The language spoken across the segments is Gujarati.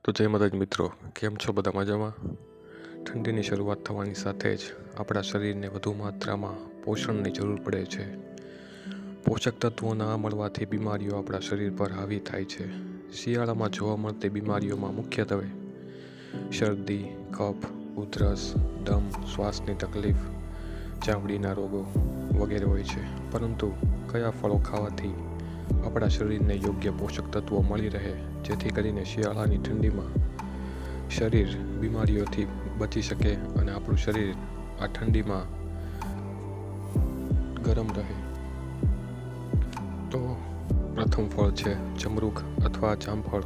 તો જય માતાજી મિત્રો, કેમ છો બધા મજામાં? ઠંડીની શરૂઆત થવાની સાથે જ આપણા શરીરને વધુ માત્રામાં પોષણની જરૂર પડે છે. પોષક તત્વો ના મળવાથી બીમારીઓ આપણા શરીર પર હાવી થાય છે. શિયાળામાં જોવા મળતી બીમારીઓમાં મુખ્યત્વે શરદી, કફ, ઉધરસ, દમ, શ્વાસની તકલીફ, ચામડીના રોગો વગેરે હોય છે. પરંતુ કયા ફળો ખાવાથી આપણા શરીરને યોગ્ય પોષક તત્વો મળી રહે, જેથી કરીને શિયાળાની ઠંડીમાં શરીર બીમારીઓથી બચી શકે અને આપણું શરીર આ ઠંડીમાં ગરમ રહે? તો પ્રથમ ફળ છે જમરૂખ અથવા જામફળ.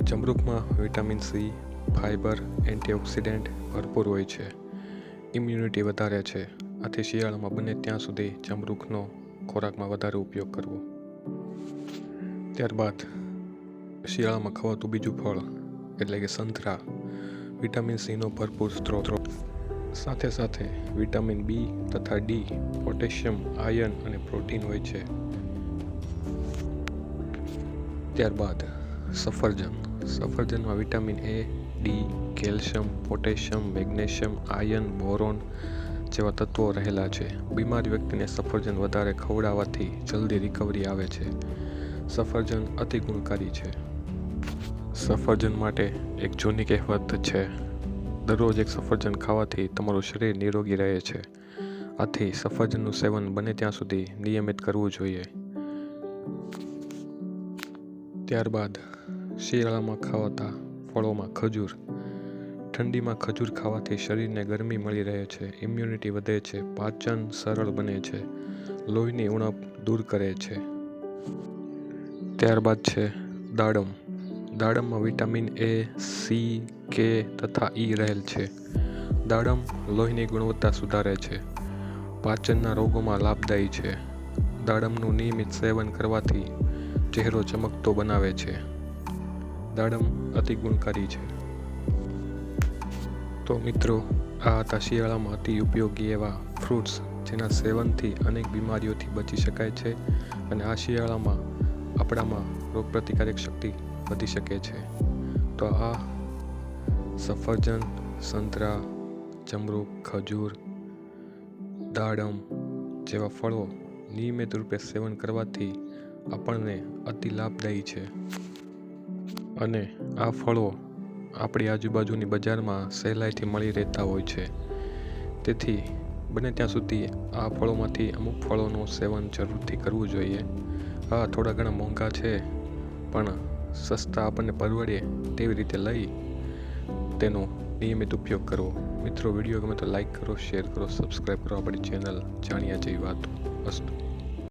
જમરૂખમાં વિટામિન સી, ફાઇબર, એન્ટીઓક્સિડન્ટ ભરપૂર હોય છે. ઇમ્યુનિટી વધારે છે. આથી શિયાળામાં બને ત્યાં સુધી જમરૂખનો ખોરાકમાં વધારે ઉપયોગ કરવો. ત્યારબાદ શિયાળામાં ખવાતું બીજું ફળ એટલે કે સંતરા. વિટામિન સીનો ભરપૂર સ્ત્રોત, સાથે સાથે વિટામિન બી તથા ડી, પોટેશિયમ, આયર્ન અને પ્રોટીન હોય છે. ત્યારબાદ સફરજન. સફરજનમાં vitamin A, D, calcium, potassium, magnesium, iron, boron જેવા તત્વો રહેલા છે. બીમાર વ્યક્તિને સફરજન વધારે ખવડાવવાથી જલ્દી રિકવરી આવે છે. સફરજન અતિ ગુણકારી છે. સફરજન માટે એક જૂની કહેવત છે, દરરોજ એક સફરજન ખાવાથી તમારું શરીર નિરોગી રહે છે. આથી સફરજનનું સેવન બને ત્યાં સુધી નિયમિત કરવું જોઈએ. ત્યારબાદ શિયાળામાં ખવાતા ફળોમાં ખજૂર. ઠંડીમાં ખજૂર ખાવાથી શરીરને ગરમી મળી રહે છે, ઇમ્યુનિટી વધે છે, પાચન સરળ બને છે, લોહીની ઉણપ દૂર કરે છે. ત્યારબાદ છે દાડમ. દાડમમાં વિટામિન એ, સી, કે તથા ઈ રહેલ છે. દાડમ લોહીની ગુણવત્તા સુધારે છે, પાચનના રોગોમાં લાભદાયી છે. દાડમનું નિયમિત સેવન કરવાથી ચહેરો ચમકતો બનાવે છે. દાડમ અતિ ગુણકારી છે. તો મિત્રો, આ હતા શિયાળામાં અતિ ઉપયોગી એવા ફ્રૂટ્સ, જેના સેવનથી અનેક બીમારીઓથી બચી શકાય છે અને આ શિયાળામાં આપણામાં રોગપ્રતિકારક શક્તિ વધી શકે છે. તો આ સફરજન, સંતરા, જમરૂખ, ખજૂર, દાડમ જેવા ફળો નિયમિત રૂપે સેવન કરવાથી આપણને અતિ લાભદાયી છે. અને આ ફળો આપણી આજુબાજુની બજારમાં સહેલાઈથી મળી રહેતા હોય છે. તેથી બને ત્યાં સુધી આ ફળોમાંથી અમુક ફળોનું સેવન જરૂરથી કરવું જોઈએ. હા, થોડા ઘણા મોંઘા છે, પણ સસ્તા આપણને પરવડે તેવી રીતે લઈ તેનો નિયમિત ઉપયોગ કરવો. મિત્રો, વિડીયો ગમે તો લાઈક કરો, શેર કરો, સબસ્ક્રાઈબ કરો આપણી ચેનલ જાણ્યા જેવી વાતો. અસ્તુ.